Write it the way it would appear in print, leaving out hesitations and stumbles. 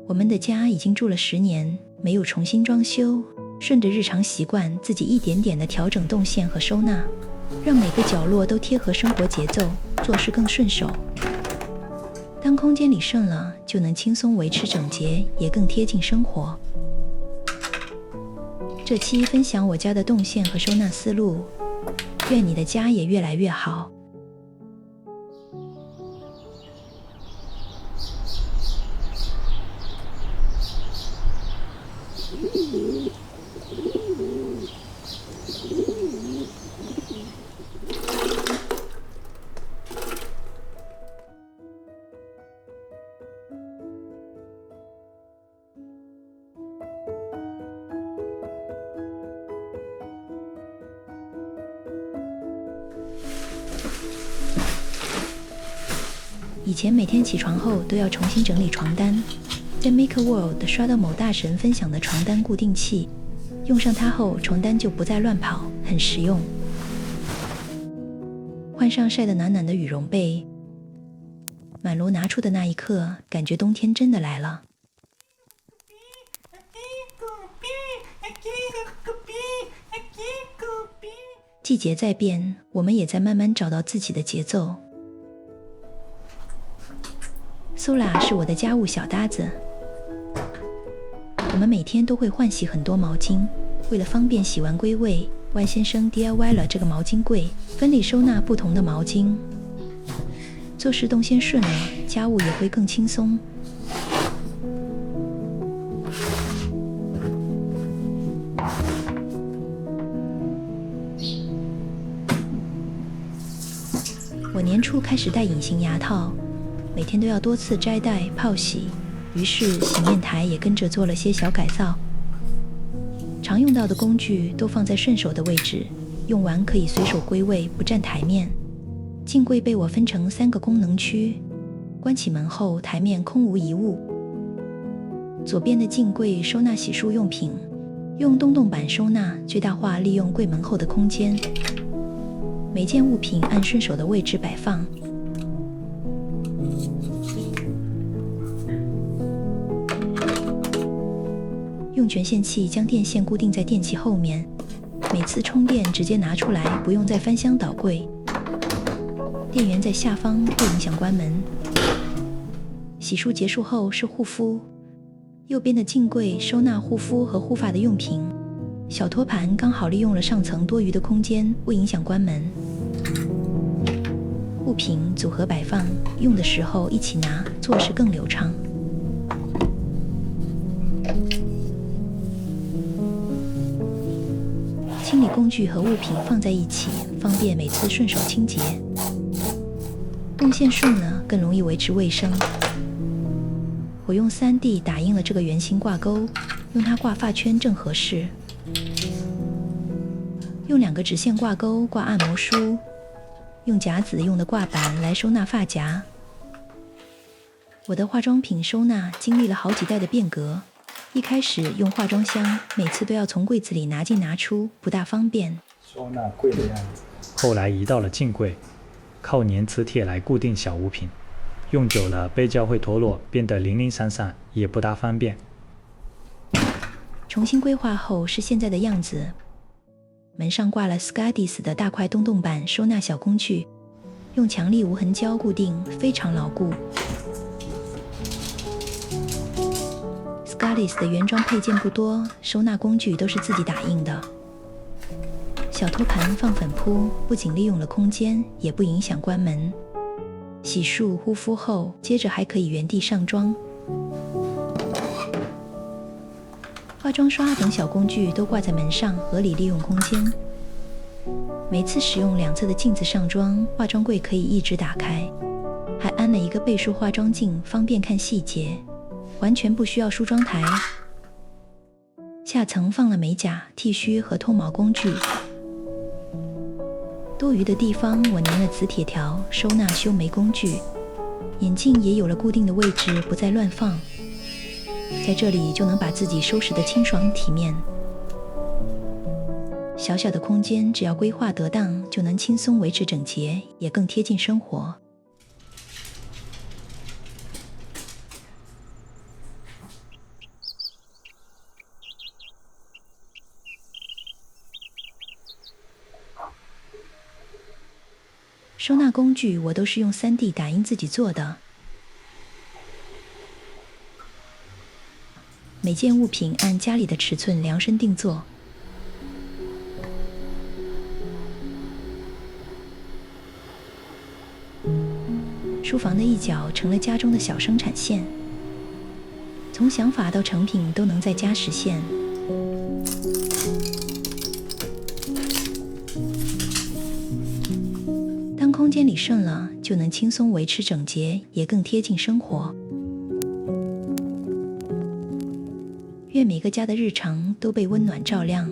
我们的家已经住了10年，没有重新装修，顺着日常习惯自己一点点地调整动线和收纳，让每个角落都贴合生活节奏，做事更顺手。当空间理顺了，就能轻松维持整洁，也更贴近生活。这期分享我家的动线和收纳思路，愿你的家也越来越好。以前每天起床后都要重新整理床单，在 Make World 刷到某大神分享的床单固定器，用上它后床单就不再乱跑，很实用。换上晒得暖暖的羽绒被，暖炉拿出的那一刻，感觉冬天真的来了。季节在变，我们也在慢慢找到自己的节奏。Sola 是我的家务小搭子，我们每天都会换洗很多毛巾，为了方便洗完归位，万先生 DIY 了这个毛巾柜，分类收纳不同的毛巾。做事动线顺了，家务也会更轻松。我年初开始戴隐形牙套，每天都要多次摘戴泡洗，于是洗面台也跟着做了些小改造。常用到的工具都放在顺手的位置，用完可以随手归位，不占台面。镜柜被我分成3个功能区，关起门后台面空无一物。左边的镜柜收纳洗漱用品，用洞洞板收纳，最大化利用柜门后的空间。每件物品按顺手的位置摆放。用权限器将电线固定在电器后面，每次充电直接拿出来，不用再翻箱倒柜。电源在下方，不影响关门。洗漱结束后是护肤，右边的镜柜收纳护肤和护发的用品，小托盘刚好利用了上层多余的空间，不影响关门。物品组合摆放，用的时候一起拿，做事更流畅。清理工具和物品放在一起，方便每次顺手清洁。动线顺了，更容易维持卫生。我用3D 打印了这个圆形挂钩，用它挂发圈正合适。用2个直线挂钩挂按摩梳，用夹子用的挂板来收纳发夹。我的化妆品收纳经历了好几代的变革，一开始用化妆箱，每次都要从柜子里拿进拿出，不大方便。收纳柜的样子。后来移到了镜柜，靠粘磁铁来固定小物品，用久了背胶会脱落，变得零零散散，也不大方便。重新规划后是现在的样子。门上挂了 Scadis 的大块洞洞板收纳小工具，用强力无痕胶固定，非常牢固。Scadis 的原装配件不多，收纳工具都是自己打印的。小托盘放粉扑，不仅利用了空间，也不影响关门。洗漱护肤后，接着还可以原地上妆。化妆刷等小工具都挂在门上，合理利用空间。每次使用2侧的镜子上妆，化妆柜可以一直打开，还安了一个倍数化妆镜，方便看细节，完全不需要梳妆台。下层放了美甲、剃须和脱毛工具。多余的地方我粘了磁铁条，收纳修眉工具。眼镜也有了固定的位置，不再乱放。在这里就能把自己收拾得清爽体面。小小的空间，只要规划得当，就能轻松维持整洁，也更贴近生活。收纳工具我都是用 3D 打印自己做的，每件物品按家里的尺寸量身定做。书房的一角成了家中的小生产线，从想法到成品都能在家实现。当空间里顺了，就能轻松维持整洁，也更贴近生活。愿每个家的日常都被温暖照亮。